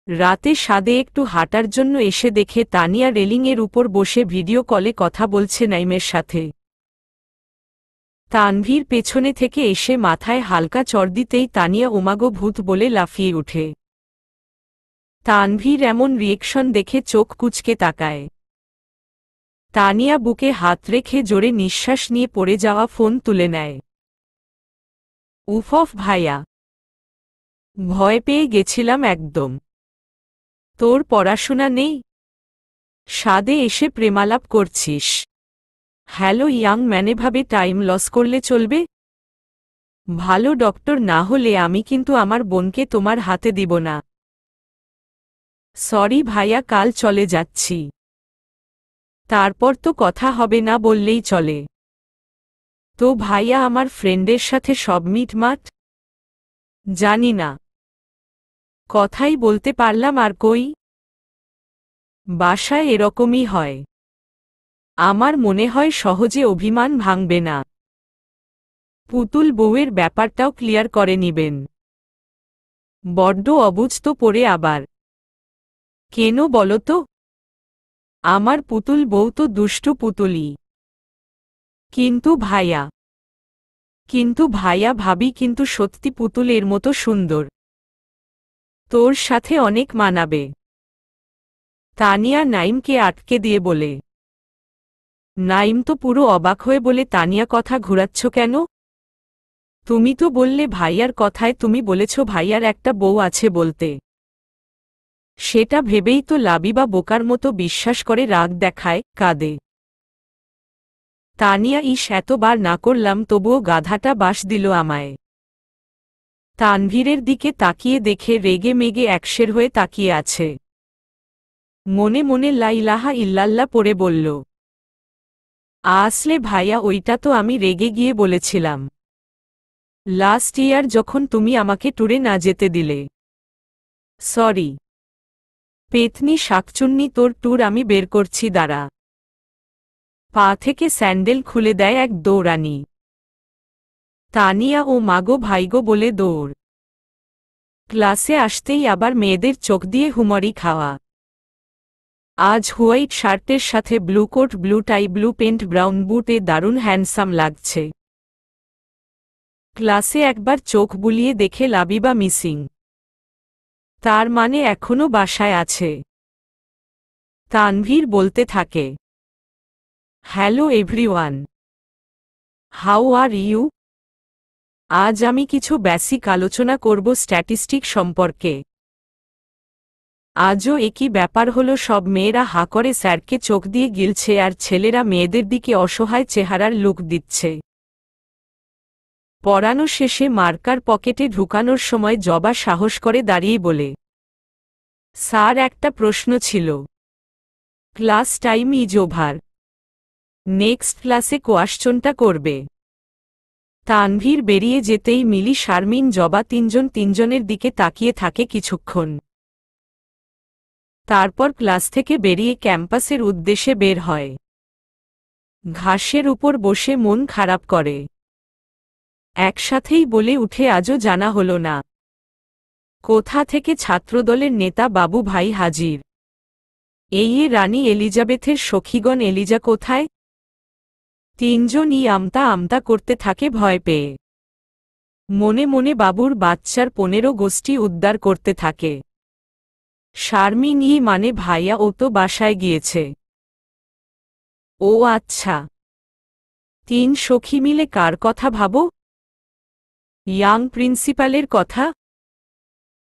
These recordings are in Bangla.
রাতে সাদে একটু হাঁটার জন্য এসে দেখে তানিয়া রেলিংয়ের উপর বসে ভিডিও কলে কথা বলছে নাইমের সাথে। তানভীর পেছনে থেকে এসে মাথায় হালকা চড় দিতেই তানিয়া ওমাগো ভূত বলে লাফিয়ে ওঠে। তানভীর এমন রিয়েকশন দেখে চোখ কুঁচকে তাকায়। তানিয়া বুকে হাত রেখে জোরে নিঃশ্বাস নিয়ে পড়ে যাওয়া ফোন তুলে নেয়। উফ ভাইয়া, ভয় পেয়ে গেছিলাম একদম। তোর পড়াশোনা নেই? সাদে এসে প্রেমালাপ করছিস? হ্যালো ইয়াং ম্যানেভাবে টাইম লস করলে চলবে? ভালো ডক্টর না হলে আমি কিন্তু আমার বোনকে তোমার হাতে দিব না। সরি ভাইয়া, কাল চলে যাচ্ছি। তারপর তো কথা হবে না বললেই চলে। তো ভাইয়া, আমার ফ্রেন্ডের সাথে সব মিটমাট? জানি না, কথাই বলতে পারলাম আর কই। বাসায় এরকমই হয়। আমার মনে হয় সহজে অভিমান ভাঙবে না। পুতুল বউয়ের ব্যাপারটাও ক্লিয়ার করে নিবেন। বড্ড অবুঝ তো পড়ে আবার। কেন বলো তো? আমার পুতুল বউ তো দুষ্টু পুতুলই। কিন্তু ভাইয়া ভাবি কিন্তু সত্যি পুতুলের মতো সুন্দর। তোর সাথে অনেক মানাবে। তানিয়া নাইমকে আটকে দিয়ে বলে। নাইম তো পুরো অবাক হয়ে বলে, তানিয়া কথা ঘুরাচ্ছ কেন? তুমি তো বললে ভাইয়ার কথায় তুমি বলেছ ভাইয়ার একটা বউ আছে বলতে। সেটা ভেবেই তো লাবিবা বোকার মতো বিশ্বাস করে, রাগ দেখায়, কাঁদে। তানিয়া এতবার না করলাম তবুও গাধাটা বাস দিল আমায়। তানভীরের দিকে তাকিয়ে দেখে রেগে মেগে একশের হয়ে তাকিয়ে আছে। মনে মনে লা ইলাহা ইল্লাল্লাহ পড়ে বলল, আসলে ভাইয়া ওইটা তো আমি রেগে গিয়ে বলেছিলাম। লাস্ট ইয়ার যখন তুমি আমাকে ট্যুরে না যেতে দিলে। সরি। পেতনি শাকচুন্নি, তোর ট্যুর আমি বের করছি দাঁড়া। পা থেকে স্যান্ডেল খুলে দেয় এক দৌড়ানি। তানিয়া ও মাগো ভাইগো বলে দৌড়। ক্লাসে আসতেই আবার মেয়েদের চোখ দিয়ে হুমরি খাওয়া। আজ হোয়াইট শার্টের সাথে blue coat, blue tie, blue paint, brown বুটে দারুণ হ্যান্ডসাম লাগছে। ক্লাসে একবার চোখ বুলিয়ে দেখে লাবিবা মিসিং। তার মানে এখনো বাসায় আছে। তানভীর বলতে থাকে, hello everyone, how are you? আজ আমি কিছু বেসিক আলোচনা করব স্ট্যাটিস্টিক সম্পর্কে। আজও একই ব্যাপার হলো, সব মেয়েরা হাঁ করে স্যারকে চোখ দিয়ে গিলছে আর ছেলেরা মেয়েদের দিকে অসহায় চেহারার লুক দিচ্ছে। পড়ানো শেষে মার্কার পকেটে ঢুকানোর সময় জবা সাহস করে দাঁড়িয়ে বলে, স্যার একটা প্রশ্ন ছিল। Class time is over. Next ক্লাসে কোয়াশ্চনটা করবে। তানভীর বেরিয়ে যেতেই মিলি, শারমিন, জবা তিনজনের দিকে তাকিয়ে থাকে কিছুক্ষণ। তারপর ক্লাস থেকে বেরিয়ে ক্যাম্পাসের উদ্দেশ্যে বের হয়। ঘাসের উপর বসে মন খারাপ করে। একসাথেই বলে উঠে, আজও জানা হলো না কোথা থেকে ছাত্রদলের নেতা বাবু ভাই হাজির। এই রানী এলিজাবেথের সখীগণ, এলিজা কোথায়? তিনজনই আমতা আমতা করতে থাকে ভয় পেয়ে। মনে মনে বাবুর বাচ্চার 15 গোষ্ঠী উদ্ধার করতে থাকে। শারমিন মানে ভাইয়া, ও তো বাসায় গিয়েছে। ও আচ্ছা। তিন সখী মিলে কার কথা ভাবো? ইয়াং প্রিন্সিপালের কথা।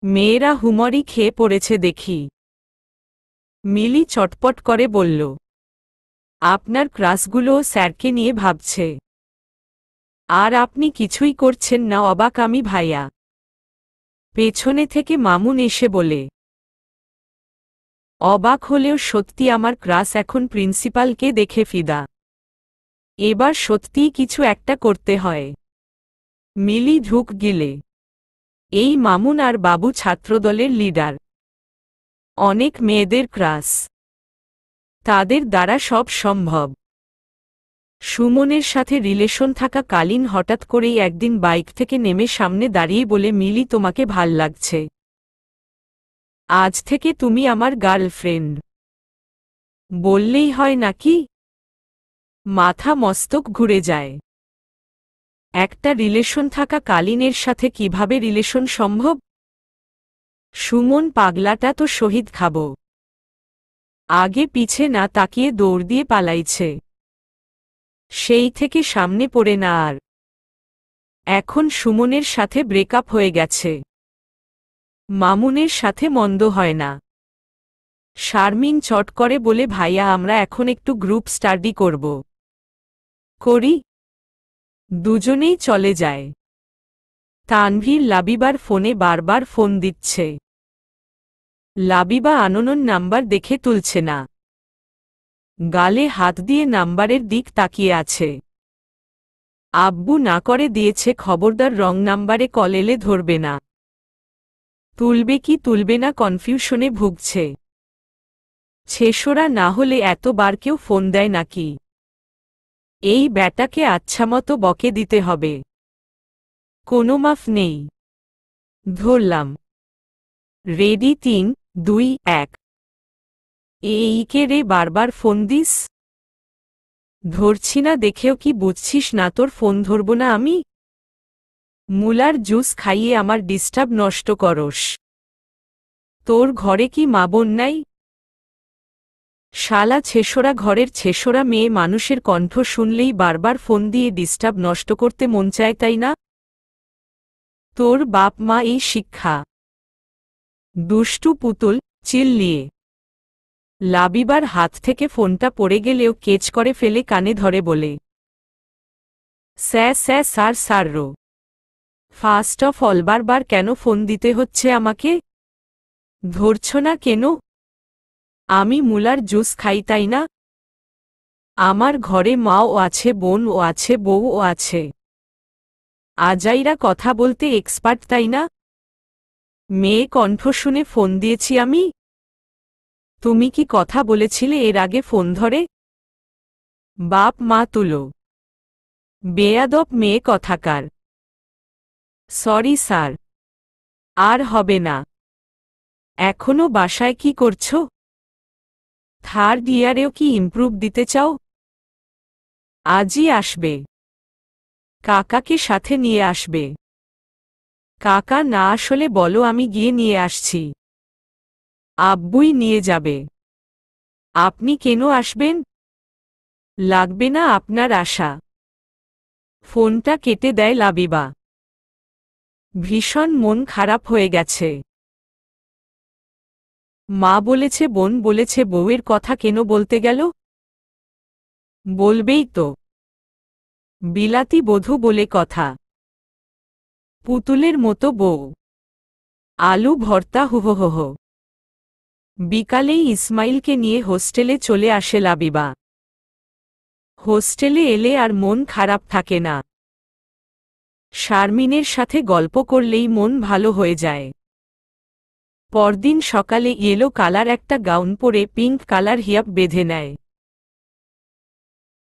মেয়েরা হুমরি খেয়ে পড়েছে দেখি। মিলি চটপট করে বলল, আপনার ক্লাসগুলোও স্যারকে নিয়ে ভাবছে। আর আপনি কিছুই করছেন না। অবাক আমি ভাইয়া। পেছনে থেকে মামুন এসে বলে, অবাক হলেও সত্যি আমার ক্লাস এখন প্রিন্সিপালকে দেখে ফিদা। এবার সত্যিই কিছু একটা করতে হয়। মিলি ঢুক গিলে। এই মামুন আর বাবু ছাত্রদলের লিডার। অনেক মেয়েদের ক্লাস, তাদের দ্বারা সব সম্ভব। সুমনের সাথে রিলেশন থাকা কালীন হঠাৎ করেই একদিন বাইক থেকে নেমে সামনে দাঁড়িয়ে বলে, মিলি তোমাকে ভাল লাগছে। আজ থেকে তুমি আমার গার্লফ্রেন্ড বললেই হয় নাকি? মাথা মস্তক ঘুরে যায়। একটা রিলেশন থাকা কালীনের সাথে কিভাবে রিলেশন সম্ভব? সুমন পাগলাটা তো শহীদ খাব। আগে পিছে না তাকিয়ে দৌড় দিয়ে পালাইছে। সেই থেকে সামনে পড়ে না আর। এখন সুমনের সাথে ব্রেকআপ হয়ে গেছে। মামুনের সাথে মন্দ হয় না। শারমিন চট করে বলে ভাইয়া আমরা এখন একটু গ্রুপ স্টাডি করব। করি। দুজনেই চলে যায়। তানভীর লাবিবার ফোনে বারবার ফোন দিচ্ছে। লাবিবা আননোন নাম্বার দেখে তুলছে না। গালে হাত দিয়ে নাম্বারের দিক তাকিয়ে আছে। আব্বু না করে দিয়েছে খবরদার রং নাম্বারে কল এলে ধরবে না। তুলবে কি তুলবে না কনফিউশনে ভুগছে। ছেসরা না হলে এতবার কেউ ফোন দেয় নাকি? এই ব্যাটাকে আচ্ছামতো বকে দিতে হবে। কোনো মাফ নেই। ধরলাম। রেডি 3, 2, 1। এইকে রে বারবার ফোন দিস? ধরছি না দেখেও কি বুঝছিস না তোর ফোন ধরব না আমি? মুলার জুস খাইয়ে আমার ডিস্টার্ব নষ্ট করস। তোর ঘরে কি মা বোন নাই? শালা ছেসরা ঘরের ছেসরা মেয়ে মানুষের কণ্ঠ শুনলেই বারবার ফোন দিয়ে ডিস্টার্ব নষ্ট করতে মন চায় তাই না? তোর বাপ মা এই শিক্ষা। দুষ্টু পুতুল চিল্লিয়ে। লাবিবার হাত থেকে ফোনটা পড়ে গেলেও কেচ করে ফেলে কানে ধরে বলে, sorry. First of all বারবার কেন ফোন দিতে হচ্ছে আমাকে? ধরছ না কেন? আমি মুলার জুস খাই তাই না? আমার ঘরে মাও আছে বোনও আছে বউও আছে। আজাইরা কথা বলতে এক্সপার্ট তাই না? মেয়ে কণ্ঠ শুনে ফোন দিয়েছি আমি? তুমি কি কথা বলেছিলে এর আগে ফোন ধরে? বাপ মা তুলো। বেয়াদব মেয়ে কথাকার। Sorry sir. আর হবে না। এখনো বাসায় কি করছো? থার্ড ইয়ারেও কি ইমপ্রুভ দিতে চাও? আজই আসবে। কাকাকে সাথে নিয়ে আসবে। কাকা না আসলে বলো আমি গিয়ে নিয়ে আসছি। আব্বুই নিয়ে যাবে। আপনি কেন আসবেন? লাগবে না আপনার আশা। ফোনটা কেটে দেয় লাবিবা। ভীষণ মন খারাপ হয়ে গেছে। মা বলেছে বোন বলেছে বউয়ের কথা কেন বলতে গেল? বলবেই তো। বিলাতি বধূ বলে কথা। পুতুলের মতো বউ। আলু ভর্তা হুহোহো। বিকালেই ইসমাইলকে নিয়ে হোস্টেলে চলে আসে লাবিবা। হোস্টেলে এলে আর মন খারাপ থাকে না। শারমিনের সাথে গল্প করলেই মন ভালো হয়ে যায়। পরদিন সকালে ইয়েলো কালার একটা গাউন পরে পিঙ্ক কালার হিয়াব বেঁধে নেয়।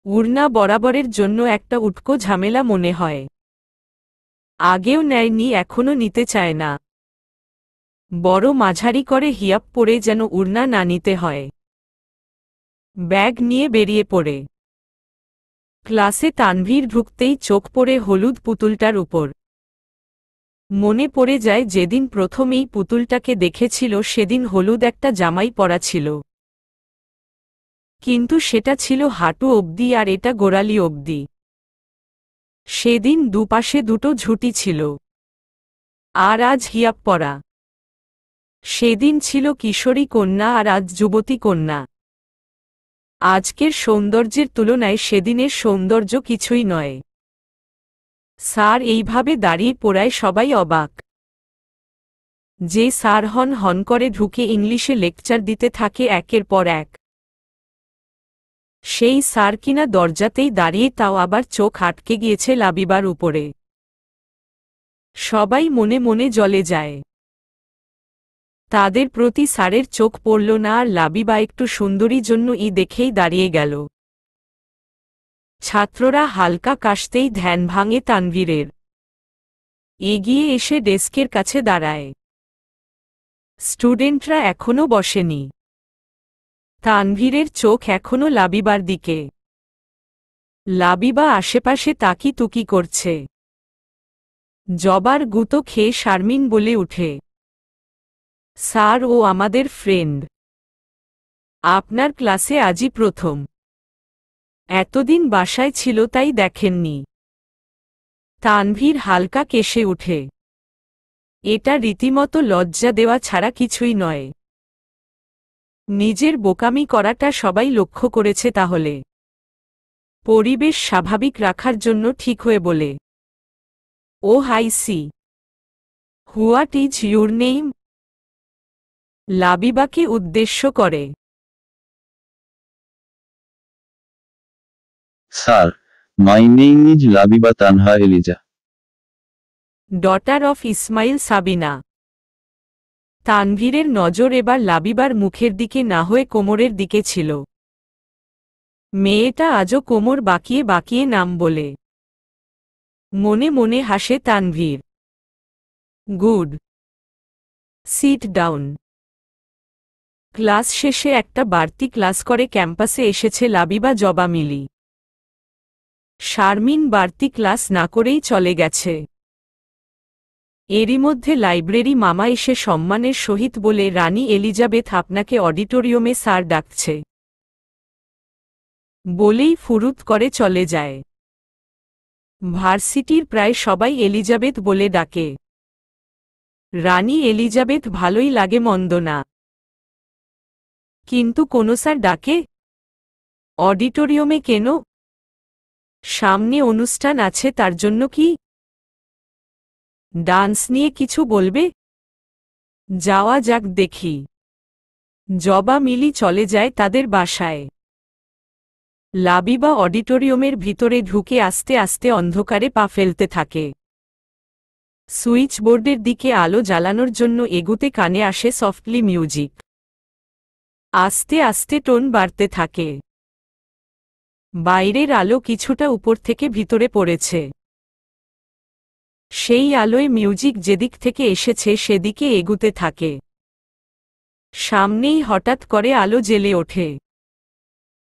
উড়না বরাবরের জন্য একটা উটকো ঝামেলা মনে হয়। আগেও নেয়নি এখনও নিতে চায় না। বড় মাঝারি করে হিয়াব পরে যেন উড়না না নিতে হয়। ব্যাগ নিয়ে বেরিয়ে পড়ে। ক্লাসে তানভীর ঢুকতেই চোখ পড়ে হলুদ পুতুলটার উপর। মনে পড়ে যায় যেদিন প্রথম এই পুতুলটাকে দেখেছিল সেদিন হলুদ একটা জামাই পরা ছিল। কিন্তু সেটা ছিল হাঁটু অবধি আর এটা গোড়ালি অবধি। সেদিন দুপাশে দুটো ঝুঁটি ছিল। আর আজ হিয়াব পরা। সেদিন ছিল কিশোরী কন্যা আর আজ যুবতী কন্যা। আজকের সৌন্দর্যের তুলনায় সেদিনের সৌন্দর্য কিছুই নয়। স্যার এইভাবে দাঁড়িয়ে পড়ায় সবাই অবাক। যে স্যার হন হন করে ঢুকে ইংলিশে লেকচার দিতে থাকে একের পর এক। সেই স্যার কিনা দরজাতেই দাঁড়িয়ে তাও আবার চোখ আটকে গিয়েছে লাবিবার উপরে। সবাই মনে মনে জ্বলে যায়। তাদের প্রতি স্যারের চোখ পড়ল না আর লাবিবা একটু সুন্দরী জন্য দেখেই দাঁড়িয়ে গেল। ছাত্ররা হালকা কাশতেই ধ্যান ভাঙে তানভীরের। এগিয়ে এসে ডেস্কের কাছে দাঁড়ায়। স্টুডেন্টরা এখনো বসেনি। তানভীরের চোখ এখনো লাবিবার দিকে। লাবিবা আশেপাশে তাকিতুকি করছে। জবার গুঁতো খেয়ে শারমিন বলে উঠে, স্যার, ও আমাদের ফ্রেন্ড। আপনার ক্লাসে আজই প্রথম। এতদিন বাসায় ছিল তাই দেখেননি। তানভীর হালকা কেশে উঠে। এটা রীতিমতো লজ্জা দেওয়া ছাড়া কিছুই নয়। নিজের বোকামি করাটা সবাই লক্ষ্য করেছে তাহলে। পরিবেশ স্বাভাবিক রাখার জন্য ঠিক হয়ে বলে, ও হাই সি। What is your name? লাবিবাকে উদ্দেশ্য করে। Sir, my name is Labiba Tanha Elijah. Daughter of Ismail Sabina. তানভীরের নজর এবার লাবিবার মুখের দিকে না হয়ে কোমরের দিকে ছিল। মেয়েটা আজও কোমর বাঁকিয়ে বাঁকিয়ে নাম বলে। মনে মনে হাসে Tanvir. Good. Sit down. Class শেষে একটা বাড়তি ক্লাস করে ক্যাম্পাসে এসেছে লাবিবা, জবা, মিলি। শারমিন বাড়তি ক্লাস না করেই চলে গেছে। এরই মধ্যে লাইব্রেরি মামা এসে সম্মানের সহিত বলে, রানী এলিজাবেথ আপনাকে অডিটোরিয়ামে স্যার ডাকছে। বলেই ফুরুত করে চলে যায়। ভার্সিটির প্রায় সবাই এলিজাবেথ বলে ডাকে। রানী এলিজাবেথ ভালোই লাগে, মন্দ না। কিন্তু কোনো স্যার ডাকে অডিটোরিয়ামে কেন? সামনে অনুষ্ঠান আছে, তার জন্য কি? ডান্স নিয়ে কিছু বলবে? যাওয়া যাক দেখি। জবা, মিলি চলে যায় তাদের বাসায়। লাবিবা অডিটোরিয়ামের ভিতরে ঢুকে আস্তে আস্তে অন্ধকারে পা ফেলতে থাকে। সুইচ বোর্ডের দিকে আলো জ্বালানোর জন্য এগুতে কানে আসে সফটলি মিউজিক। আস্তে আস্তে টোন বাড়তে থাকে। বাইরের আলো কিছুটা উপর থেকে ভিতরে পড়েছে। সেই আলোয় মিউজিক যেদিক থেকে এসেছে সেদিকে এগুতে থাকে। সামনেই হঠাৎ করে আলো জ্বেলে ওঠে।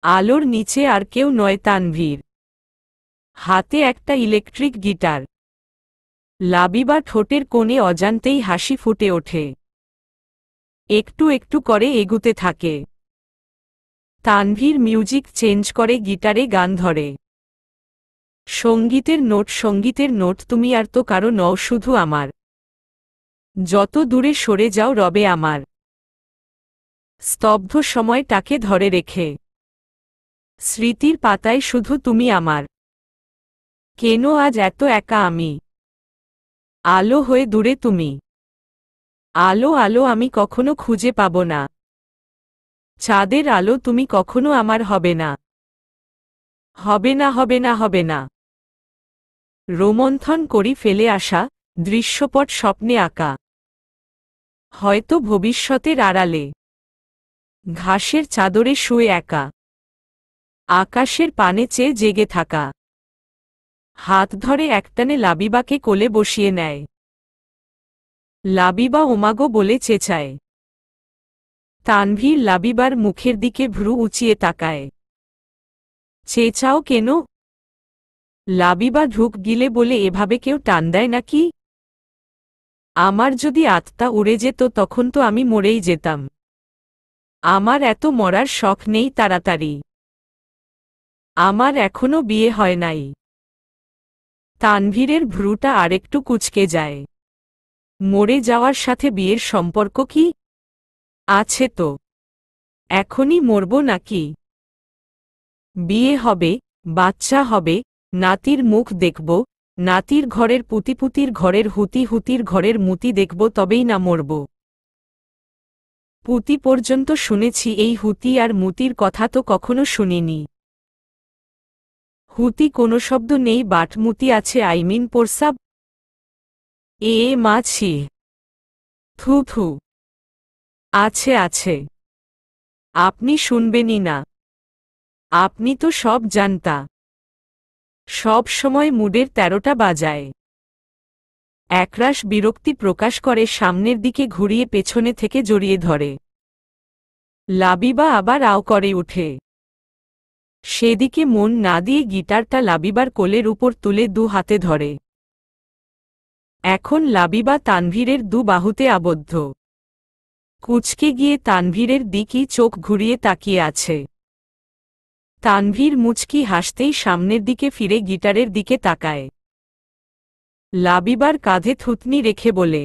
আলোর নিচে আর কেউ নয়, তানভীর। হাতে একটা ইলেকট্রিক গিটার। লাবিবা ঠোঁটের কোণে অজান্তেই হাসি ফুটে ওঠে। একটু একটু করে এগুতে থাকে। তানভীর মিউজিক চেঞ্জ করে গিটারে গান ধরে। সঙ্গীতের নোট, তুমি আর তো কারো নও, শুধু আমার। যত দূরে সরে যাও রবে আমার। স্তব্ধ সময়টাকে ধরে রেখে স্মৃতির পাতায় শুধু তুমি আমার। কেন আজ এত একা আমি? আলো হয়ে দূরে তুমি। আলো আলো আমি কখনো খুঁজে পাব না। চাঁদের আলো তুমি কখনো আমার হবে না। হবে না, হবে না, হবে না। রোমন্থন করি ফেলে আসা দৃশ্যপট স্বপ্নে আঁকা। হয়তো ভবিষ্যতের আড়ালে ঘাসের চাদরে শুয়ে একা। আকাশের পানে চেয়ে জেগে থাকা। হাত ধরে একটানে লাবিবাকে কোলে বসিয়ে নেয়। লাবিবা ওমাগো বলে চেঁচায়। তানভীর লাবিবার মুখের দিকে ভ্রু উঁচিয়ে তাকায়। চেঁচাও কেন? লাবিবা ঢুক গিলে বলে, এভাবে কেউ টান দেয় নাকি? আমার যদি আত্মা উড়ে যেত তখন তো আমি মরেই যেতাম। আমার এত মরার শখ নেই তাড়াতাড়ি। আমার এখনো বিয়ে হয় নাই। তানভীরের ভ্রুটা আরেকটু কুঁচকে যায়। মরে যাওয়ার সাথে বিয়ের সম্পর্ক কি? আছে তো। এখনই মরব নাকি? বিয়ে হবে, বাচ্চা হবে, নাতির মুখ দেখব, নাতির ঘরের পুতিপুতির ঘরের হুতি হুতির ঘরের মুতি দেখব, তবেই না মরব। পুতি পর্যন্ত শুনেছি, এই হুতি আর মুতির কথা তো কখনো শুনিনি। হুতি কোনো শব্দ নেই, বাট মুতি আছে, আইমিন প্রস্রাব। এ মা ছি। থু থু। আছে আছে। আপনি শুনবেনই না। আপনি তো সব জানতা। সব সময় মুডের 13টা বাজায়। একরাশ বিরক্তি প্রকাশ করে সামনের দিকে ঘুরিয়ে পেছনে থেকে জড়িয়ে ধরে। লাবিবা আবার আও করে উঠে। সেদিকে মন না দিয়ে গিটারটা লাবিবার কোলের উপর তুলে দু হাতে ধরে। এখন লাবিবা তানভীরের দু বাহুতে আবদ্ধ। কুঁচকে গিয়ে তানভীরের দিকই চোখ ঘুরিয়ে তাকিয়ে আছে। তানভীর মুচকি হাসতেই সামনের দিকে ফিরে গিটারের দিকে তাকায়। লাবিবার কাঁধে থুতনি রেখে বলে,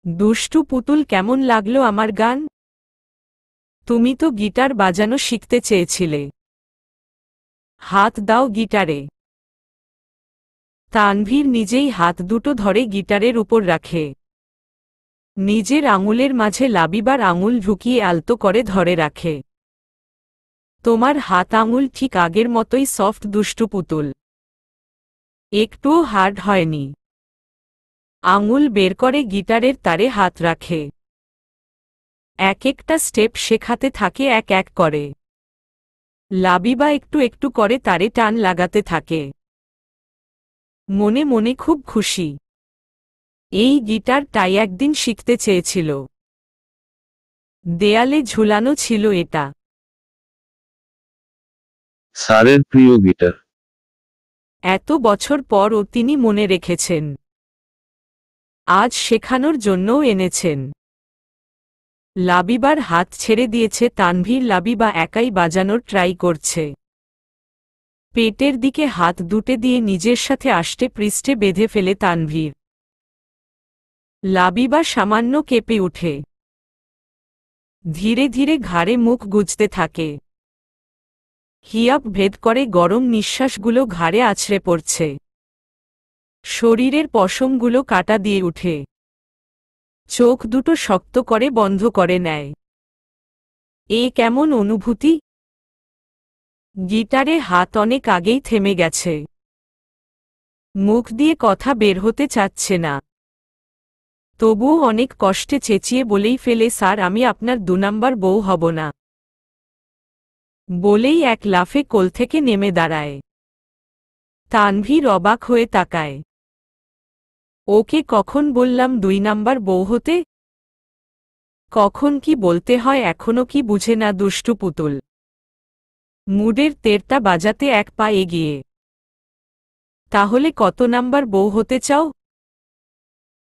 দুষ্টু পুতুল, কেমন লাগলো আমার গান? তুমি তো গিটার বাজানো শিখতে চেয়েছিলে। হাত দাও গিটারে। তানভীর নিজেই হাত দুটো ধরে গিটারের উপর রাখে। নিজের আঙুলের মাঝে লাবিবার আঙুল ঢুকিয়ে আলতো করে ধরে রাখে। তোমার হাত আঙুল ঠিক আগের মতোই সফট দুষ্টু পুতুল, একটুও হার্ড হয়নি। আঙুল বের করে গিটারের তারে হাত রাখে। এক একটা স্টেপ শেখাতে থাকে এক এক করে। লাবিবা একটু একটু করে তারে টান লাগাতে থাকে। মনে মনে খুব খুশি। এই গিটারটাই একদিন শিখতে চেয়েছিল। দেয়ালে ঝুলানো ছিল এটা। স্যারের প্রিয় গিটার। এত বছর পরও তিনি মনে রেখেছেন। আজ শেখানোর জন্যও এনেছেন। লাবিবার হাত ছেড়ে দিয়েছে তানভীর। লাবিবা একাই বাজানোর ট্রাই করছে। পেটের দিকে হাত দুটে দিয়ে নিজের সাথে আষ্টে পৃষ্ঠে বেঁধে ফেলে তানভীর। লাবিবা সামান্য কেঁপে উঠে। ধীরে ধীরে ঘাড়ে মুখ গুজতে থাকে। হিয়াব ভেদ করে গরম নিঃশ্বাসগুলো ঘাড়ে আছড়ে পড়ছে। শরীরের পশমগুলো কাটা দিয়ে উঠে। চোখ দুটো শক্ত করে বন্ধ করে নেয়। এ কেমন অনুভূতি? গিটারে হাত অনেক আগেই থেমে গেছে। মুখ দিয়ে কথা বের হতে চাচ্ছে না। তবুও অনেক কষ্টে চেঁচিয়ে বলেই ফেলে, স্যার, আমি আপনার 2 নাম্বার বউ হব না। বলেই এক লাফে কোল থেকে নেমে দাঁড়ায়। তানভীর অবাক হয়ে তাকায়। ওকে কখন বললাম 2 নাম্বার বউ হতে? কখন কি বলতে হয় এখনো কি বুঝে না দুষ্টু পুতুল। মুডের তেরটা বাজাতে এক পা এগিয়ে। তাহলে কত নাম্বার বউ হতে চাও?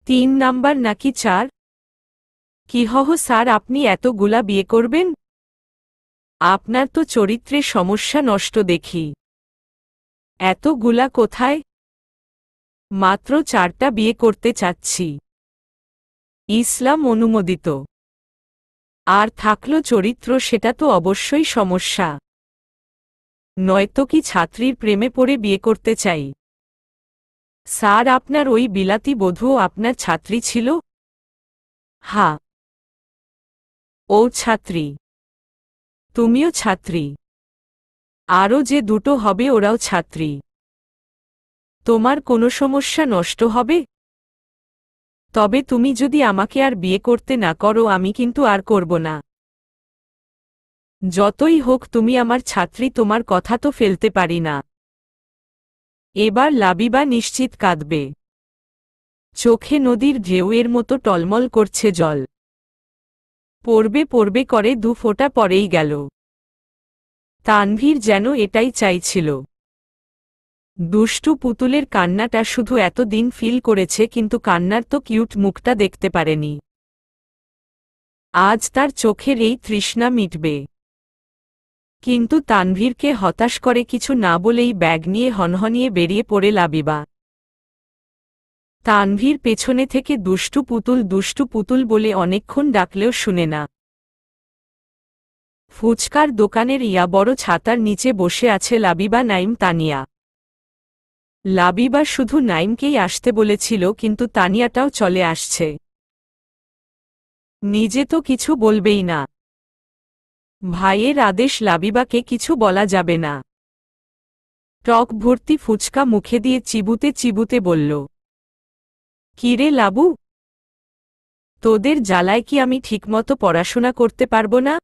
3 নাম্বার নাকি 4? কি স্যার, আপনি এতগুলা বিয়ে করবেন? আপনার তো চরিত্রে সমস্যা নষ্ট দেখি। এতগুলা কোথায়? মাত্র 4টা বিয়ে করতে চাচ্ছি। ইসলাম অনুমোদিত। আর থাকলো চরিত্র, সেটা তো অবশ্যই সমস্যা। নয়তো কি ছাত্রীর প্রেমে পড়ে বিয়ে করতে চাই? স্যার, আপনার ওই বিলাতি বধূও আপনার ছাত্রী ছিল? হ্যাঁ। ও ছাত্রী। তুমিও ছাত্রী। আরও যে দুটো হবে ওরাও ছাত্রী। তোমার কোনো সমস্যা নষ্ট হবে? তবে তুমি যদি আমাকে আর বিয়ে করতে না করো, আমি কিন্তু আর করব না। যতই হোক তুমি আমার ছাত্রী, তোমার কথা তো ফেলতে পারি না। এবার লাবিবা নিশ্চিত কাঁদবে। চোখে নদীর ঢেউয়ের মতো টলমল করছে জল। পড়বে পড়বে করে 2 ফোঁটা পরেই গেল। তানভীর যেন এটাই চাইছিল। দুষ্টু পুতুলের কান্নাটা শুধু এতদিন ফিল করেছে, কিন্তু কান্নার তো কিউট মুখটা দেখতে পারেনি। আজ তার চোখের এই তৃষ্ণা মিটবে। কিন্তু তানভীরকে হতাশ করে কিছু না বলেই ব্যাগ নিয়ে হনহনিয়ে বেরিয়ে পড়ে লাবিবা। তানভীর পেছনে থেকে দুষ্টু পুতুল বলে অনেকক্ষণ ডাকলেও শুনে না। ফুচকার দোকানের ইয়া বড় ছাতার নিচে বসে আছে লাবিবা, নাইম, তানিয়া। লাবিবা শুধু নাইমকেই আসতে বলেছিল, কিন্তু তানিয়াটাও চলে আসছে। নিজে তো কিছু বলবেই না। ভাইয়ের আদেশ, লাবিবাকে কিছু বলা যাবে না। টক ভর্তি ফুচকা মুখে দিয়ে চিবুতে চিবুতে বলল, কিরে লাবু, তোদের জ্বালায় কি আমি ঠিকমতো পড়াশোনা করতে পারবো না?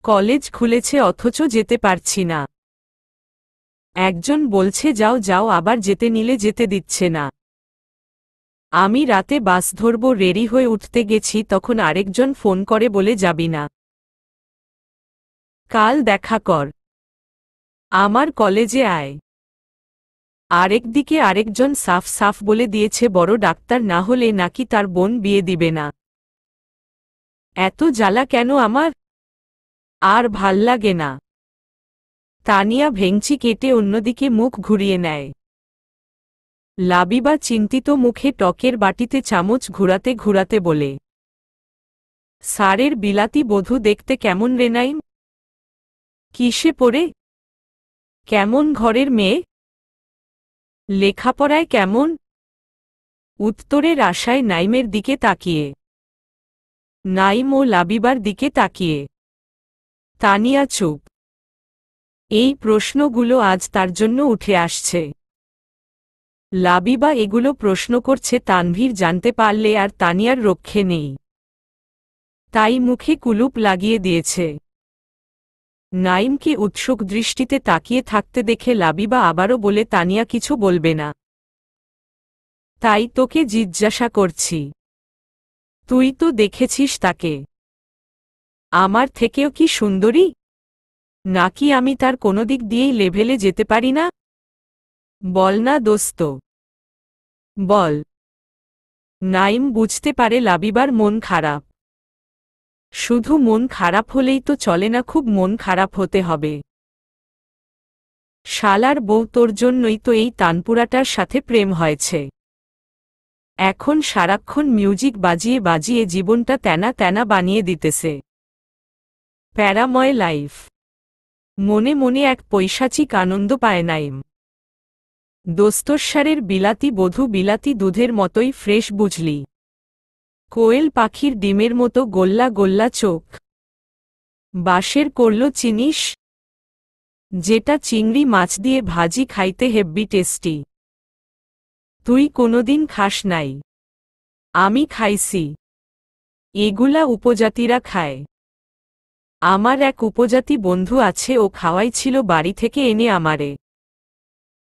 কলেজ খুলেছে অথচ যেতে পারছি না। একজন বলছে যাও যাও, আবার যেতে নিলে যেতে দিচ্ছে না। আমি রাতে বাস ধরব, রেডি হয়ে উঠতে গেছি, তখন আরেকজন ফোন করে বলে যাবি না, কাল দেখা কর, আমার কলেজে আয়। আরেকদিকে আরেকজন সাফ সাফ বলে দিয়েছে বড় ডাক্তার না হলে নাকি তার বোন বিয়ে দিবে না। এত জ্বালা কেন আমার, আর ভাল লাগে না। তানিয়া ভেংচি কেটে অন্যদিকে মুখ ঘুরিয়ে নেয়। লাবিবা চিন্তিত মুখে টকের বাটিতে চামচ ঘুরাতে ঘুরাতে বলে, স্যারের বিলাতি বধূ দেখতে কেমন রে নাইম? কিসে পড়ে? কেমন ঘরের মেয়ে? লেখাপড়ায় কেমন? উত্তরের আশায় নাইমের দিকে তাকিয়ে, নাইম ও লাবিবার দিকে তাকিয়ে। তানিয়া চুপ। এই প্রশ্নগুলো আজ তার জন্য উঠে আসছে। লাবিবা এগুলো প্রশ্ন করছে তানভীর জানতে পারলে আর তানিয়ার রক্ষে নেই, তাই মুখে কুলুপ লাগিয়ে দিয়েছে। নাইমকে উৎসুক দৃষ্টিতে তাকিয়ে থাকতে দেখে লাবিবা আবারও বলে, তানিয়া কিছু বলবে না, তাই তোকে জিজ্ঞাসা করছি, তুই তো দেখেছিস তাকে, আমার থেকেও কি সুন্দরী? নাকি আমি তার কোনো দিক দিয়েই লেভেলে যেতে পারি না? বল না দোস্ত, বল। নাইম বুঝতে পারে লাবিবার মন খারাপ। শুধু মন খারাপ হলেই তো চলে না, খুব মন খারাপ হতে হবে। শালার বউ, তোর জন্যই তো এই তানপুরাটার সাথে প্রেম হয়েছে। এখন সারাক্ষণ মিউজিক বাজিয়ে বাজিয়ে জীবনটা তেনা তেনা বানিয়ে দিতেছে। প্যারাময় লাইফ। মনে মনে এক পৈশাচিক আনন্দ পায় নাইম। দোস্তস্বারের বিলাতি বধূ বিলাতি দুধের মতোই ফ্রেশ, বুঝলি? কোয়েল পাখির ডিমের মতো গোল্লা গোল্লা চোখ। বাঁশের করল চিনিস? যেটা চিংড়ি মাছ দিয়ে ভাজি খাইতে হেব্বি টেস্টি। তুই কোনোদিন খাস নাই? আমি খাইছি। এগুলা উপজাতিরা খায়। আমার এক উপজাতি বন্ধু আছে, ও খাওয়াইছিল বাড়ি থেকে এনে আমারে।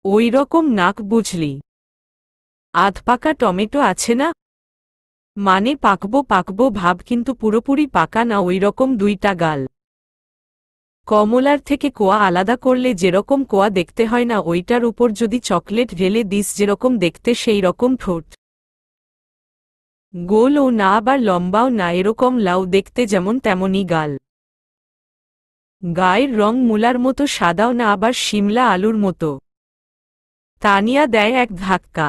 ওই রকম নাক, বুঝলি? আধপাকা টমেটো আছে না, মানে পাকবো পাকবো ভাব, কিন্তু পুরোপুরি পাকা না, ওই রকম দুইটা গাল। কমলার থেকে কোয়া আলাদা করলে যেরকম কোয়া দেখতে হয় না, ওইটার উপর যদি চকলেট ঢেলে দিস যেরকম দেখতে, সেই রকম ঠোঁট। গোলও না আবার লম্বাও না, এরকম লাউ দেখতে যেমন তেমনই গাল। গায়ের রং মূলার মতো সাদাও না আবার শিমলা আলুর মতো। তানিয়া দেয় এক ধাক্কা।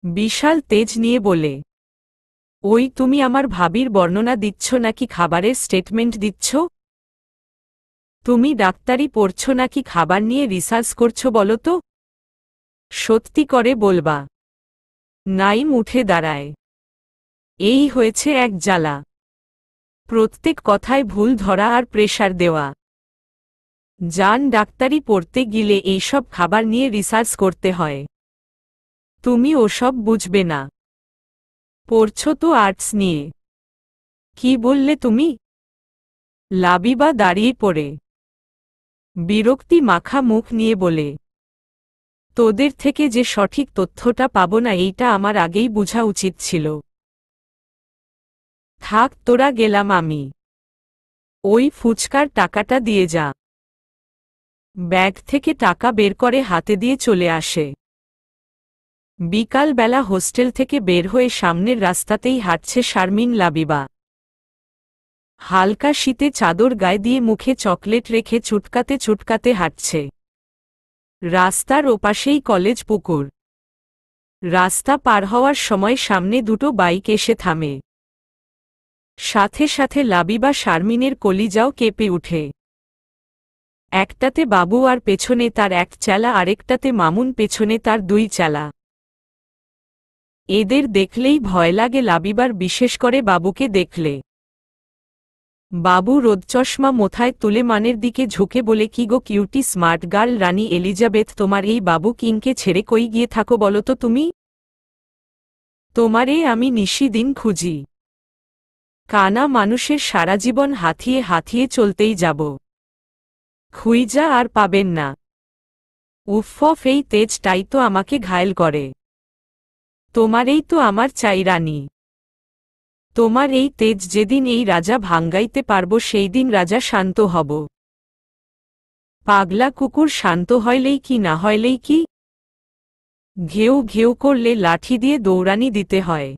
বিশাল তেজ নিয়ে বলে, ওই তুমি আমার ভাবির বর্ণনা দিচ্ছ নাকি খাবারের স্টেটমেন্ট দিচ্ছ? তুমি ডাক্তারি পড়ছ নাকি খাবার নিয়ে রিসার্চ করছো বলো তো? সত্যি করে বলবা। নাইম উঠে দাঁড়ায়। এই হয়েছে এক জ্বালা। প্রত্যেক কথায় ভুল ধরা আর প্রেশার দেওয়া। জান, ডাক্তারি পড়তে গেলে এইসব খাবার নিয়ে রিসার্চ করতে হয়। তুমি ওসব বুঝবে না। পড়ছ তো আর্টস নিয়ে। কি বললে তুমি? লাবিবা দাঁড়িয়ে পড়ে বিরক্তি মাখা মুখ নিয়ে বলে, তোদের থেকে যে সঠিক তথ্যটা পাবো না, এইটা আমার আগেই বোঝা উচিত ছিল। থাক তোরা, গেলাম আমি। ওই ফুচকার টাকাটা দিয়ে যা। ব্যাগ থেকে টাকা বের করে হাতে দিয়ে চলে আসে। বিকালবেলা হোস্টেল থেকে বের হয়ে সামনের রাস্তাতেই হাঁটছে শারমিন লাবিবা। হালকা শীতে চাদর গায়ে দিয়ে মুখে চকলেট রেখে চুটকাতে চুটকাতে হাঁটছে। রাস্তার ওপাশেই কলেজ পুকুর। রাস্তা পার হওয়ার সময় সামনে দুটো বাইক এসে থামে। সাথে সাথে লাবিবা শারমিনের কলিজাও কেঁপে উঠে। একটাতে বাবু আর পেছনে তার এক চেলা, আরেকটাতে মামুন, পেছনে তার দুই চেলা। এদের দেখলেই ভয় লাগে লাবিবার, বিশেষ করে বাবুকে দেখলে। বাবু রোদচশমা মাথায় তুলে মানের দিকে ঝুঁকে বলে, কি গো কিউটি স্মার্ট গার্ল রানী এলিজাবেথ, তোমার এই বাবু কিংকে ছেড়ে কই গিয়ে থাকো বলো তো তুমি? তোমারে আমি নিশিদিন খুঁজি। কানা মানুষের সারা জীবন হাতিয়ে হাতিয়ে চলতেই যাব। খুইজা আর পাবেন না। উফফ, এই তেজটাই তো আমাকে ঘায়েল করে। তোমারেই তো আমার চাই রানী। তোমার এই তেজ যেদিন এই রাজা ভাঙ্গাইতে পারব সেই দিন রাজা শান্ত হব। পাগলা কুকুর শান্ত হইলেই কি না হইলেই কি? ঘেউ ঘেউ করলে লাঠি দিয়ে দৌড়ানি দিতে হয়।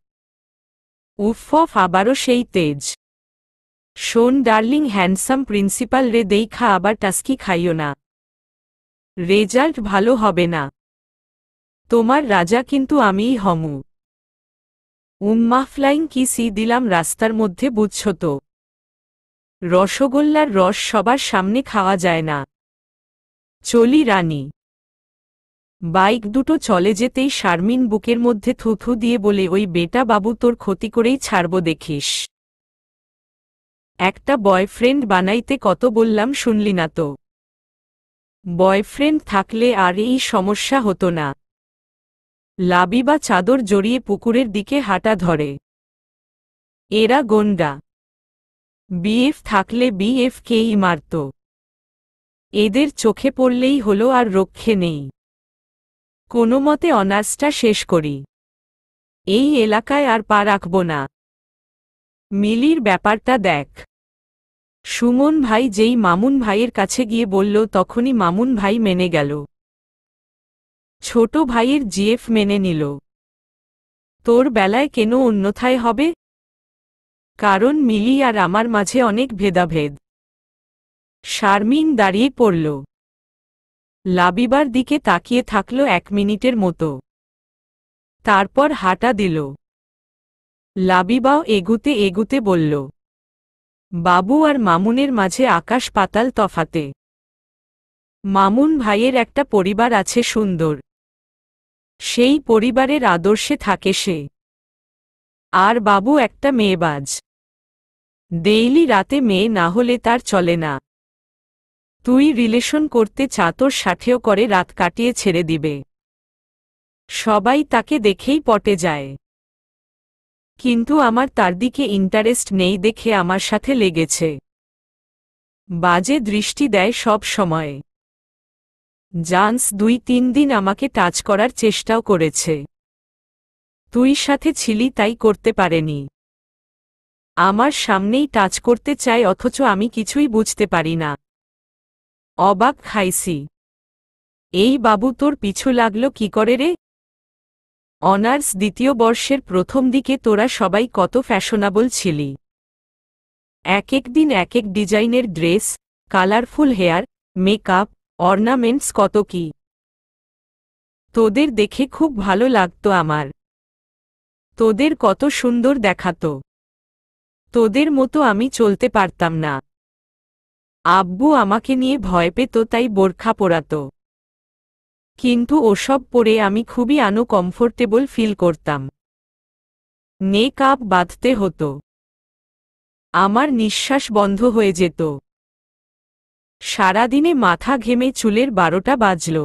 উফ আবারও সেই তেজ। শোন ডার্লিং হ্যান্ডসাম প্রিন্সিপাল রে দেইখা আবার টাস্কি খাইও না। রেজাল্ট ভালো হবে না। তোমার রাজা কিন্তু আমিই হমু। ফ্লাইং কিসি দিলাম রাস্তার মধ্যে বুঝছ তো। রসগোল্লার রস সবার সামনে খাওয়া যায় না। চলি রানী। বাইক দুটো চলে যেতেই শারমিন বুকের মধ্যে থুথু দিয়ে বলে, ওই বেটা বাবু তোর ক্ষতি করেই ছাড়ব দেখিস। একটা বয়ফ্রেন্ড বানাইতে কত বললাম শুনলি না তো। বয়ফ্রেন্ড থাকলে আর এই সমস্যা হতো না। লাবিবা চাদর জড়িয়ে পুকুরের দিকে হাঁটা ধরে। এরা গোন্ডা। বিএফ থাকলে বিএফকেই মারত। এদের চোখে পড়লেই হলো আর রক্ষে নেই। কোনোমতে অনার্সটা শেষ করি। এই এলাকায় আর পা রাখব না। মিলির ব্যাপারটা দেখ। সুমন ভাই যেই মামুন ভাইয়ের কাছে গিয়ে বলল তখনই মামুন ভাই মেনে গেল। ছোট ভাইয়ের জিএফ মেনে নিল। তোর বেলায় কেন অন্যথায় হবে? কারণ মিলি আর আমার মাঝে অনেক ভেদাভেদ। শারমিন দাঁড়িয়ে পড়ল। লাবিবার দিকে তাকিয়ে থাকল 1 মিনিটের মতো। তারপর হাঁটা দিল। লাবিবাও এগুতে এগুতে বলল, বাবু আর মামুনের মাঝে আকাশ পাতাল তফাতে। মামুন ভাইয়ের একটা পরিবার আছে সুন্দর। সেই পরিবারের আদর্শে থাকে সে। আর বাবু একটা মেয়েবাজ। ডেইলি রাতে মেয়ে না হলে তার চলে না। তুই রিলেশন করতে চা তোর সাথেও করে রাত কাটিয়ে ছেড়ে দিবে। সবাই তাকে দেখেই পটে যায়। কিন্তু আমার তার দিকে ইন্টারেস্ট নেই দেখে আমার সাথে লেগেছে। বাজে দৃষ্টি দেয় সব সময়। জান্স 2-3 দিন আমাকে টাচ করার চেষ্টাও করেছে। তুই সাথে ছিলি তাই করতে পারেনি। আমার সামনেই টাচ করতে চায় অথচ আমি কিছুই বুঝতে পারি না। অবাক খাইছি। এই বাবু তোর পিছু লাগলো কি করে রে? অনার্স 2য় বর্ষের প্রথম দিকে তোরা সবাই কত ফ্যাশনেবল ছিলি। এক এক দিন এক এক ডিজাইনের dress, colourful hair, makeup, ornaments কত কি। তোদের দেখে খুব ভালো লাগতো আমার। তোদের কত সুন্দর দেখাতো। তোদের মতো আমি চলতে পারতাম না। আব্বু আমাকে নিয়ে ভয় পেত তাই বোরখা পরাত। কিন্তু ওসব পরে আমি খুবই আনকমফোর্টেবল ফিল করতাম। মেকআপ বাঁধতে হতো। আমার নিঃশ্বাস বন্ধ হয়ে যেত। সারাদিনে মাথা ঘেমে চুলের 12টা বাজল।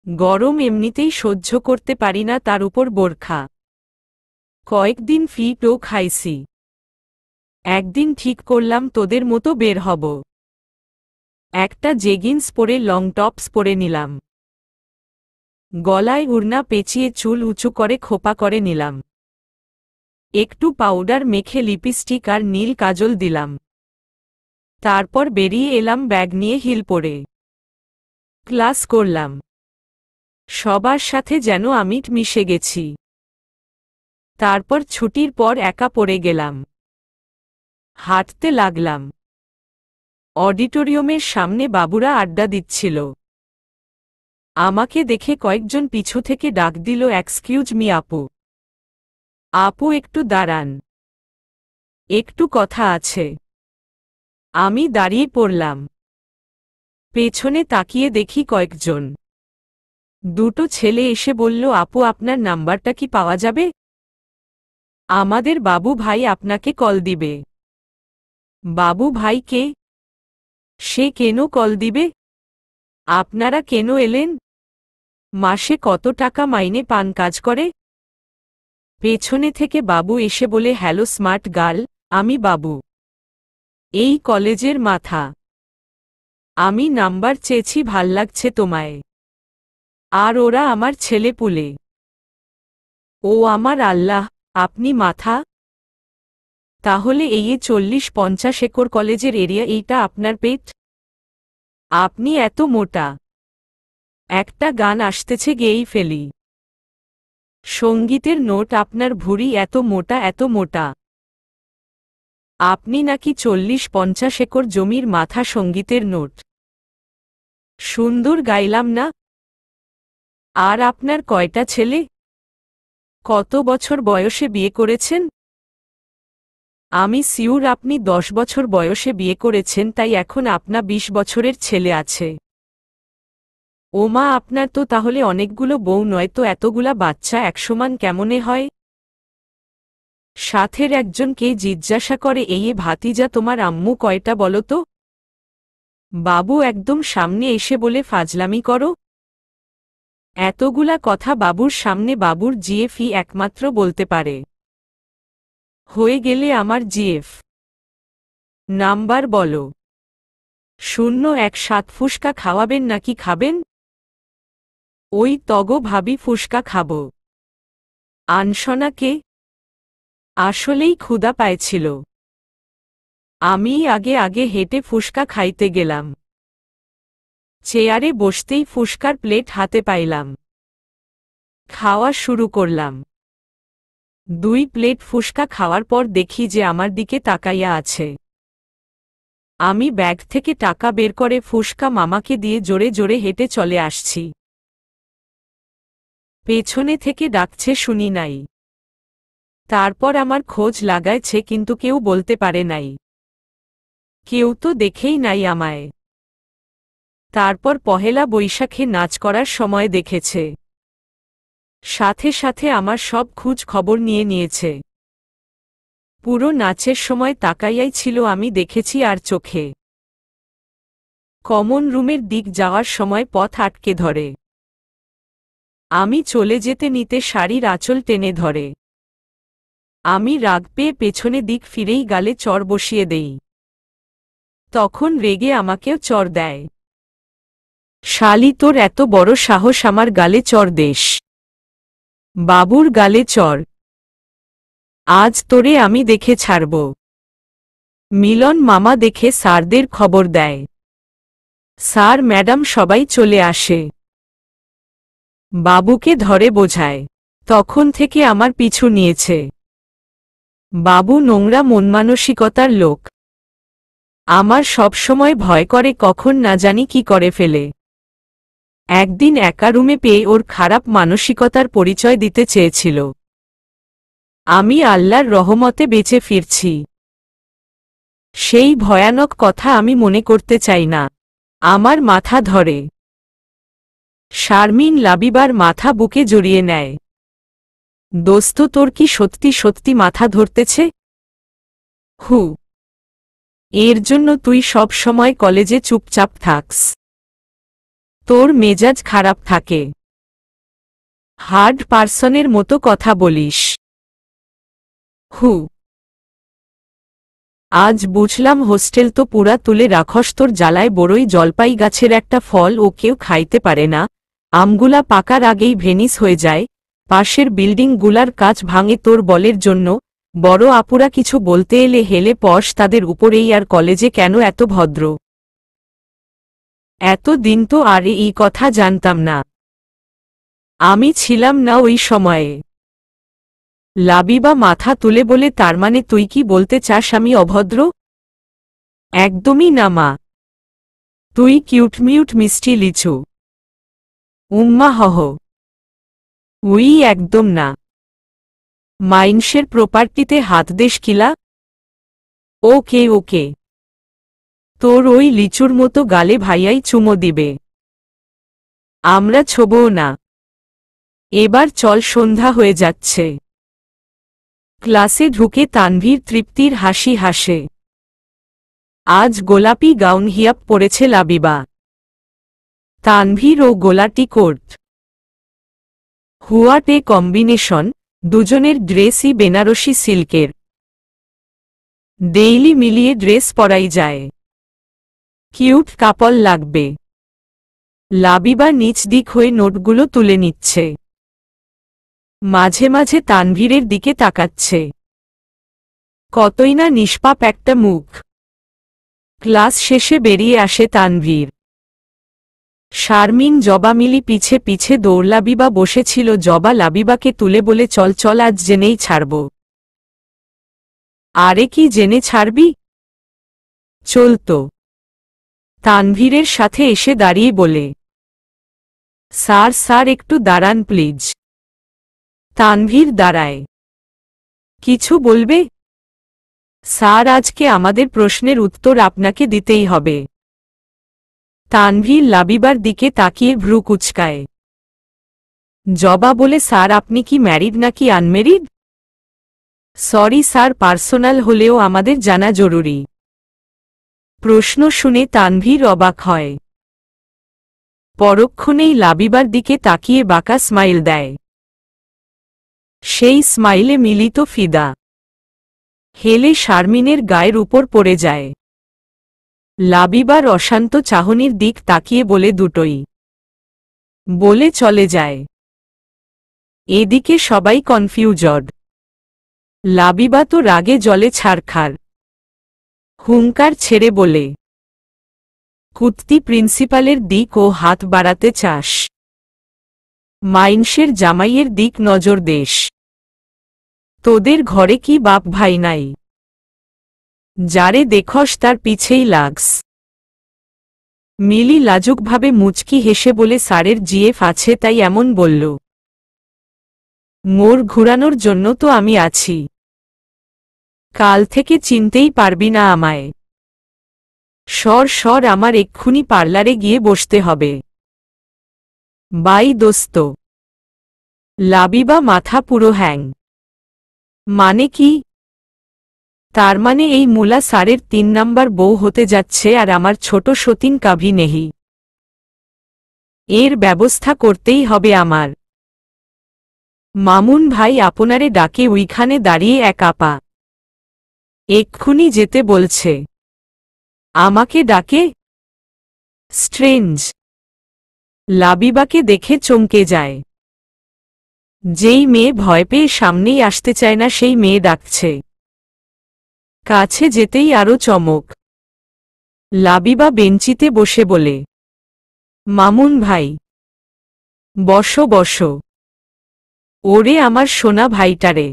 গরম এমনিতেই সহ্য করতে পারি না, তার উপর বোরখা। কয়েকদিন ফিটও খাইছি। একদিন ঠিক করলাম তোদের মতো বের হব। একটা জেগিন্স পরে লং টপস পরে নিলাম। গলায় উড়না পেঁচিয়ে চুল উঁচু করে খোপা করে নিলাম। একটু পাউডার মেখে লিপস্টিক আর নীল কাজল দিলাম। তারপর বেরিয়ে এলাম ব্যাগ নিয়ে হিল পরে। ক্লাস করলাম। সবার সাথে যেন আমি মিশে গেছি। তারপর ছুটির পর একা পড়ে গেলাম। হাঁটতে লাগলাম। অডিটোরিয়ামের সামনে বাবুরা আড্ডা দিচ্ছিল। আমাকে দেখে কয়েকজন পিছু থেকে ডাক দিল, এক্সকিউজ মি আপু। আপু একটু দাঁড়ান, একটু কথা আছে। আমি দাঁড়িয়ে পড়লাম। পেছনে তাকিয়ে দেখি কয়েকজন। দুটো ছেলে এসে বলল, আপু আপনার নাম্বারটা কি পাওয়া যাবে? আমাদের বাবু ভাই আপনাকে কল দিবে। বাবু ভাই কে? সে কেন কল দিবে? আপনারা কেন এলেন? মাসে কত টাকা মাইনে পান কাজ করে? পেছনে থেকে বাবু এসে বলে, হ্যালো স্মার্ট গার্ল, আমি বাবু, এই কলেজের মাথা। আমি নাম্বার চেয়েছি, ভাল লাগছে তোমায়? আর ওরা আমার ছেলেপুলে। ও আমার আল্লাহ, আপনি মাথা? তাহলে এই 40-50 একর কলেজের এরিয়া এইটা আপনার পেট? আপনি এত মোটা। একটা গান আসতেছে গেয়েই ফেলি। সঙ্গীতের নোট আপনার ভুঁড়ি এত মোটা এত মোটা। আপনি নাকি 40-50 একর জমির মাথা সঙ্গীতের নোট। সুন্দর গাইলাম না? আর আপনার কয়টা ছেলে? কত বছর বয়সে বিয়ে করেছেন? আমি সিউর আপনি 10 বছর বয়সে বিয়ে করেছেন, তাই এখন আপনার 20 বছরের ছেলে আছে। ওমা, আপনার তো তাহলে অনেকগুলো বউ, নয়তো এতগুলা বাচ্চা একসমান কেমনে হয়? সাথের একজনকে জিজ্ঞাসা করে, এই ভাতিজা তোমার আম্মু কয়টা বলো তো? বাবু একদম সামনে এসে বলে, ফাজলামি করো। এতগুলা কথা বাবুর সামনে বাবুর জিএফই একমাত্র বলতে পারে। হয়ে গেলে আমার জিএফ নাম্বার বলো। 01 ফুসকা খাওয়াবেন নাকি খাবেন? ওই তগো ভাবি ফুসকা খাবো। আনশনাকে আসলেই ক্ষুধা পাইছিল। আমি আগে আগে হেঁটে ফুসকা খাইতে গেলাম। চেয়ারে বসতেই ফুসকার প্লেট হাতে পাইলাম। খাওয়া শুরু করলাম। 2 প্লেট ফুসকা খাওয়ার পর দেখি যে আমার দিকে তাকাইয়া আছে। আমি ব্যাগ থেকে টাকা বের করে ফুসকা মামাকে দিয়ে জোরে জোরে হেঁটে চলে আসছি। পেছনে থেকে ডাকছে, শুনি নাই। তারপর আমার খোঁজ লাগাইছে, কিন্তু কেউ বলতে পারে নাই। কেউ তো দেখেই নাই আমায়। তারপর পহেলা বৈশাখে নাচ করার সময় দেখেছে। সাথে সাথে আমার সব খোঁজ খবর নিয়ে নিয়েছে। পুরো নাচের সময় তাকাইয়াই ছিল, আমি দেখেছি আর চোখে। কমন রুমের দিক যাওয়ার সময় পথ আটকে ধরে। আমি চলে যেতে নিতে শাড়ির আঁচল টেনে ধরে। আমি রাগ পেয়ে পেছনে দিক ফিরেই গালে চড় বসিয়ে দেই। তখন রেগে আমাকেও চড় দেয়। শালি, তোর এত বড় সাহস আমার গালে চড় দেশ? বাবুর গালে চড়। আজ তোরে আমি দেখে ছাড়ব। মিলন মামা দেখে স্যারদের খবর দেয়। স্যার ম্যাডাম সবাই চলে আসে। বাবুকে ধরে বোঝায়। তখন থেকে আমার পিছু নিয়েছে। বাবু নোংরা মনমানসিকতার লোক। আমার সবসময় ভয় করে কখন না জানি কি করে ফেলে। একদিন একা রুমে পেয়ে ওর খারাপ মানসিকতার পরিচয় দিতে চেয়েছিল। আমি আল্লাহর রহমতে বেঁচে ফিরছি। সেই ভয়ানক কথা আমি মনে করতে চাই না। আমার মাথা ধরে। শারমিন লাবিবার মাথা বুকে জড়িয়ে নেয়। দোস্ত, তোর কি সত্যি সত্যি মাথা ধরতেছে? হু। এর জন্য তুই সব সময় কলেজে চুপচাপ থাকস। তোর মেজাজ খারাপ থাকে। হার্ড পার্সনের মতো কথা বলিস। হু। আজ বুঝলাম হোস্টেল তো পুরা তুলে রাখস তোর জ্বালায়। বড়ই জলপাই গাছের একটা ফল ও কেউ খাইতে পারে না। আমগুলা পাকার আগেই ভেনিস হয়ে যায়। পাশের বিল্ডিংগুলার কাচ ভাঙে তোর বলের জন্য। বড় আপুরা কিছু বলতে এলে হেলে পড়স তাদের উপরেই। আর কলেজে কেন এত ভদ্র? এত দিন তো আর এই কথা জানতাম না। আমি ছিলাম না ওই সময়ে। লাবিবা মাথা তুলে বলে, তার মানে তুই কি বলতে চাস আমি অভদ্র? একদমই না মা। তুই কিউট মিউট মিষ্টি লিচু। উম্মা হহ। উই একদম না। মাইনসের প্রপার্টিতে হাত দেশ কিলা? ওকে ওকে। তোর ওই লিচুর মতো গালে ভাইয়াই চুমো দিবে। আমরা ছোবও না। এবার চল, সন্ধ্যা হয়ে যাচ্ছে। ক্লাসে ঢুকে তানভীর তৃপ্তির হাসি হাসে। আজ গোলাপি গাউন হিয়াপ পরেছে লাবিবা। তানভীর ও গোলাটি কোট। What a combination! দুজনের ড্রেসই বেনারসি সিল্কের। ডেইলি মিলিয়ে ড্রেস পরাই যায়। কিউট কাপল লাগবে। লাবিবা নিচ দিক হয়ে নোটগুলো তুলে নিচ্ছে। মাঝে মাঝে তানভীরের দিকে তাকাচ্ছে। কতই না নিষ্পাপ একটা মুখ। ক্লাস শেষে বেরিয়ে আসে তানভীর। শারমিন জবা মিলি পিছে পিছে দৌড়লাবিবা বসেছিল। জবা লাবিবাকে তুলে বলে, চল চল, আজ জেনেই ছাড়ব। আরে কি জেনে ছাড়বি? চলতো। তানভীরের সাথে এসে দাঁড়িয়ে বলে, স্যার স্যার একটু দাঁড়ান প্লিজ। তানভীর দাঁড়ায়। কিছু বলবে? স্যার, আজকে আমাদের প্রশ্নের উত্তর আপনাকে দিতেই হবে। তানভীর লাবিবার দিকে তাকিয়ে ভ্রু কুচকায়। জবা বলে, স্যার আপনি কি ম্যারিড নাকি আনমেরিড? সরি স্যার, পার্সোনাল হলেও আমাদের জানা জরুরি। প্রশ্ন শুনে তানভীর অবাক হয়। পরক্ষণেই লাবিবার দিকে তাকিয়ে বাঁকা স্মাইল দেয়। সেই স্মাইলে মিলিত ফিদা। হেলে শারমিনের গায়ের উপর পড়ে যায়। লাবিবার অশান্ত চাহনির দিক তাকিয়ে বলে, দুটোই। বলে চলে যায়। এদিকে সবাই কনফিউজড। লাবিবা তো রাগে জলে ছারখার। হুঙ্কার ছেড়ে বলে, কুত্তি প্রিন্সিপালের দিক ও হাত বাড়াতে চাস? মাইনসের জামাইয়ের দিক নজর দেশ? তোদের ঘরে কি বাপ ভাই নাই? যারে দেখস তার পিছেই লাগস। মিলি লাজুকভাবে মুচকি হেসে বলে, স্যারের জিএফ আছে তাই এমন বলল। মোর ঘুরানোর জন্য তো আমি আছি। কাল থেকে চিনতেই পারবি না আমায়। সর সর, আমার এক্ষুনি পার্লারে গিয়ে বসতে হবে। বাই দোস্ত। লাবিবা মাথা পুরো হ্যাং। মানে কি? তার মানে এই মুলা স্যারের ৩ নাম্বার বউ হতে যাচ্ছে আর আমার ছোট সতীন কাভি নেহি। এর ব্যবস্থা করতেই হবে আমার। মামুন ভাই আপনারে ডাকে। ওইখানে দাঁড়িয়ে এক আপা। এক্ষুনি যেতে বলছে। আমাকে ডাকে? স্ট্রেঞ্জ। লাবিবাকে দেখে চমকে যায়। যেই মেয়ে ভয় পেয়ে সামনেই আসতে চায় না সেই মেয়ে ডাকছে। কাছে যেতেই আরো চমক। লাবিবা বেঞ্চিতে বসে বলে, মামুন ভাই। বসো বসো। ওরে আমার সোনা ভাইটারে।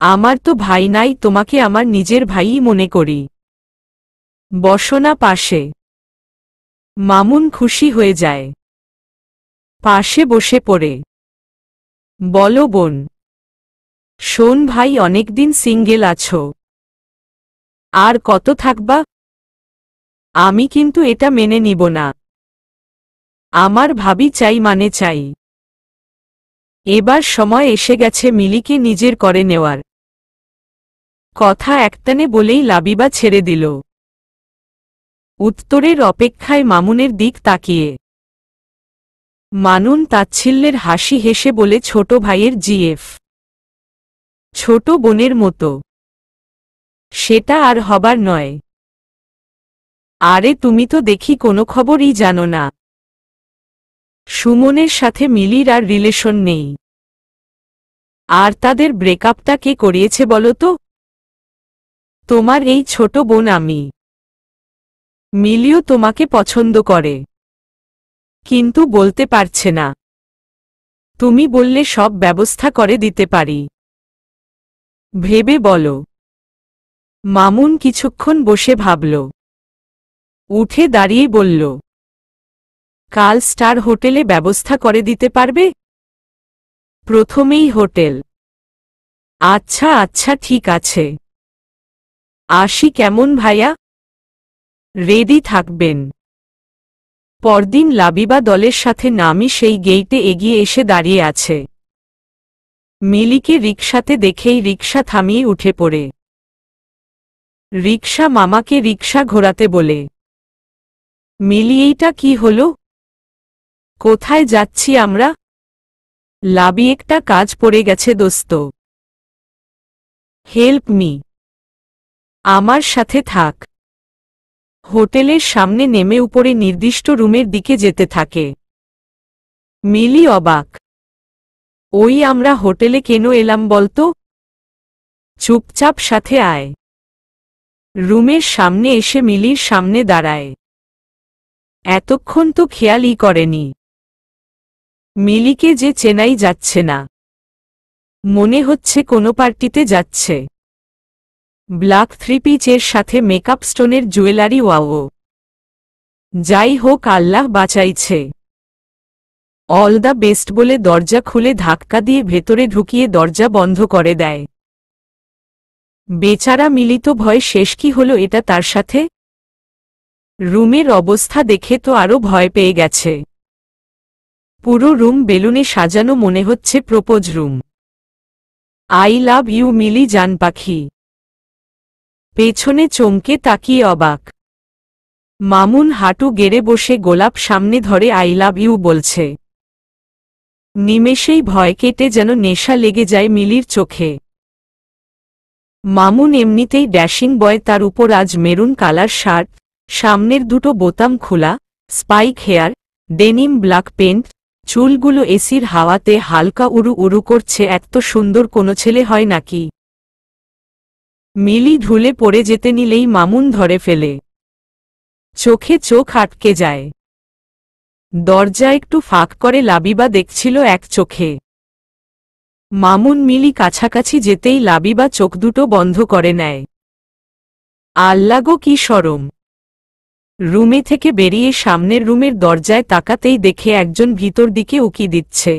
আমার তো ভাই নাই, তোমাকে আমার নিজের ভাইই মনে করি। বসো না পাশে। মামুন খুশি হয়ে যায়। পাশে বসে পড়ে বলো, বোন। শোন ভাই, অনেকদিন সিঙ্গেল আছো। আর কত থাকবা? আমি কিন্তু এটা মেনে নিব না। আমার ভাবি চাই মানে চাই। এবার সময় এসে গেছে মিলিকে নিজের করে নেওয়ার। কথা একটানে বলেই লাবিবা ছেড়ে দিল। উত্তরের অপেক্ষায় মামুনের দিক তাকিয়ে। মানুন তাচ্ছিল্যের হাসি হেসে বলে, ছোট ভাইয়ের জিএফ। ছোট বোনের মতো। সেটা আর হবার নয়। আরে তুমি তো দেখি কোনো খবরই জানো না। সুমনের সাথে মিলির আর রিলেশন নেই। আর তাদের ব্রেকআপটা কে করিয়েছে বলো তো? তোমার এই ছোট বোন আমি। মিলিও তোমাকে পছন্দ করে, কিন্তু বলতে পারছে না। তুমি বললে সব ব্যবস্থা করে দিতে পারি। ভেবে বলো। মামুন কিছুক্ষণ বসে ভাবল। উঠে দাঁড়িয়ে বলল, কাল স্টার হোটেলে ব্যবস্থা করে দিতে পারবে? প্রথমেই হোটেল। আচ্ছা আচ্ছা ঠিক আছে। আসি কেমন ভাইয়া? রেডি থাকবেন। পরদিন লাবিবা দলের সাথে নামি সেই গেইটে এগিয়ে এসে দাঁড়িয়ে আছে। মিলিকে রিকশাতে দেখেই রিকশা থামিয়ে উঠে পড়ে। রিকশা মামাকে রিকশা ঘোরাতে বলে, মিলি এইটা কি হলো? কোথায় যাচ্ছি আমরা? লাবি, একটা কাজ পড়ে গেছে দোস্ত। Help me. আমার সাথে থাক। হোটেলের সামনে নেমে উপরে নির্দিষ্ট রুমের দিকে যেতে থাকে। মিলি অবাক। ওই আমরা হোটেলে কেন এলাম বলতো? চুপচাপ সাথে আয়। রুমের সামনে এসে মিলির সামনে দাঁড়ায়। এতক্ষণ তো খেয়ালই করেনি মিলিকে যে চেনাই যাচ্ছে না। মনে হচ্ছে কোনো পার্টিতে যাচ্ছে। ব্ল্যাক থ্রি পিচের সাথে মেকআপ স্টোনের জুয়েলারি। ওয়াও, যাই হোক, আল্লাহ বাঁচাইছে। অল দ্য বেস্ট বলে দরজা খুলে ধাক্কা দিয়ে ভেতরে ঢুকিয়ে দরজা বন্ধ করে দেয়। বেচারা মিলি তো ভয় শেষ। কি হলো এটা তার সাথে? রুমের অবস্থা দেখে তো আরো ভয় পেয়ে গেছে। পুরো রুম বেলুনে সাজানো, মনে হচ্ছে propose room. I love you Mili জান পাখি। পেছনে চমকে তাকিয়ে অবাক। মামুন হাঁটু গেড়ে বসে গোলাপ সামনে ধরে আই লাভ ইউ বলছে। নিমেষেই ভয় কেটে যেন নেশা লেগে যায় মিলির চোখে। মামুন এমনিতেই ড্যাশিং বয়, তার উপর আজ মেরুন কালার শার্ট, সামনের দুটো বোতাম খোলা, spike hair, denim black pant, চুলগুলো এসির হাওয়াতে হালকা উড়ু উড়ু করছে। এত সুন্দর কোনো ছেলে হয় নাকি? মিলি ঢুলে পড়ে যেতে নিলেই মামুন ধরে ফেলে। চোখে চোখ আটকে যায়। দরজা একটু ফাঁক করে লাবিবা দেখছিল এক চোখে। মামুন মিলি কাছাকাছি যেতেই লাবিবা চোখ দুটো বন্ধ করে নেয়। আল্লাগো কি শরম! রুমে থেকে বেরিয়ে সামনের রুমের দরজায় তাকাতেই দেখে একজন ভিতর দিকে উকি দিচ্ছে।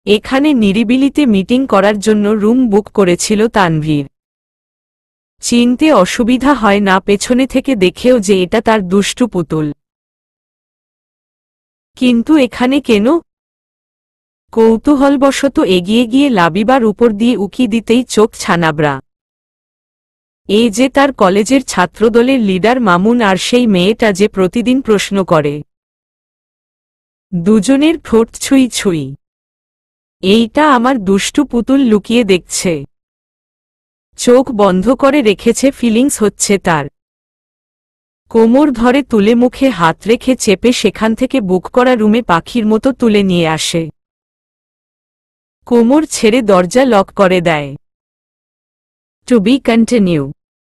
এখানে নিরিবিলিতে মিটিং করার জন্য রুম বুক করেছিল তানভীর। চিনতে অসুবিধা হয় না পেছনে থেকে দেখেও যে এটা তার দুষ্টু পুতুল। কিন্তু এখানে কেন? কৌতূহলবশত এগিয়ে গিয়ে লাবিবার উপর দিয়ে উকি দিতেই চোখ ছানাবড়া। এই যে তার কলেজের ছাত্রদলের লিডার মামুন, আর সেই মেয়েটা যে প্রতিদিন প্রশ্ন করে। দুজনের ঠোঁট ছুঁই ছুঁই। এইটা আমার দুষ্টু পুতুল লুকিয়ে দেখছে। চোখ বন্ধ করে রেখেছে, ফিলিংস হচ্ছে তার। কোমর ধরে তুলে মুখে হাত রেখে চেপে সেখান থেকে বুক করা রুমে পাখির মতো তুলে নিয়ে আসে। কোমর ছেড়ে দরজা লক করে দেয়। To be continue.